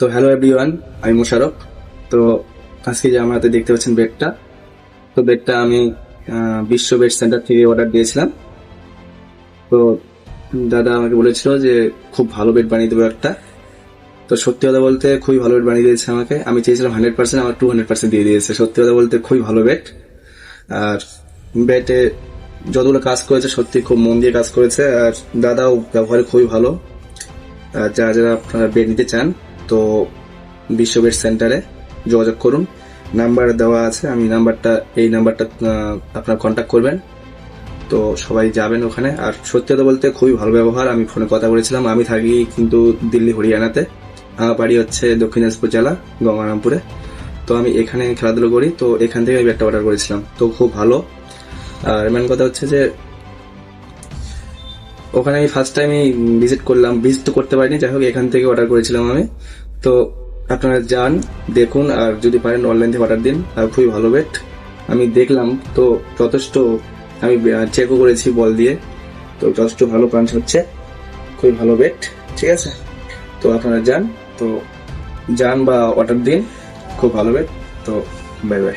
তো hello everyone, আমি মোশারফ। তো আজকে যে আমার হাতে দেখতে পাচ্ছেন বেডটা, তো বেডটা আমি বিশ্ব বেড সেন্টার থেকে অর্ডার দিয়েছিলাম। তো দাদা আমাকে বলেছিল যে খুব ভালো বেড বানিয়ে দেবো একটা। তো সত্যি কথা বলতে খুবই ভালো বেড বানিয়ে দিয়েছে আমাকে। আমি চেয়েছিলাম 100%, আমার 200% দিয়ে দিয়েছে। সত্যি কথা বলতে খুবই ভালো বেড। আর বেডে যতগুলো কাজ করেছে সত্যি খুব মন দিয়ে কাজ করেছে। আর দাদাও ব্যবহারে খুবই ভালো। আর যারা যারা আপনারা বেড নিতে চান তো বিশ্ব বেড সেন্টারে যোগাযোগ করুন। নাম্বার দেওয়া আছে, আমি এই নাম্বারটা আপনারা কন্ট্যাক্ট করবেন। তো সবাই যাবেন ওখানে। আর সত্যি কথা বলতে খুবই ভালো ব্যবহার। আমি ফোনে কথা বলেছিলাম, আমি থাকি কিন্তু দিল্লি হরিয়ানাতে, আমার বাড়ি হচ্ছে দক্ষিণ দিনাজপুর জেলা গঙ্গারামপুরে। তো আমি এখানে খেলাধুলো করি, তো এখান থেকে আমি একটা অর্ডার করেছিলাম, তো খুব ভালো। আর মেন কথা হচ্ছে যে ওখানে আমি ফার্স্ট টাইম ভিজিট করলাম, ভিজিট তো করতে পারিনি, যাই হোক এখান থেকে অর্ডার করেছিলাম আমি। তো আপনারা যান, দেখুন, আর যদি পারেন অনলাইন থেকে অর্ডার দিন। আর খুবই ভালো বেড আমি দেখলাম, তো যথেষ্ট আমি চেকও করেছি বল দিয়ে, তো যথেষ্ট ভালো পাঞ্চ হচ্ছে, খুবই ভালো বেড। ঠিক আছে, তো আপনারা যান, তো যান বা অর্ডার দিন, খুব ভালো বেড। তো বাই বাই।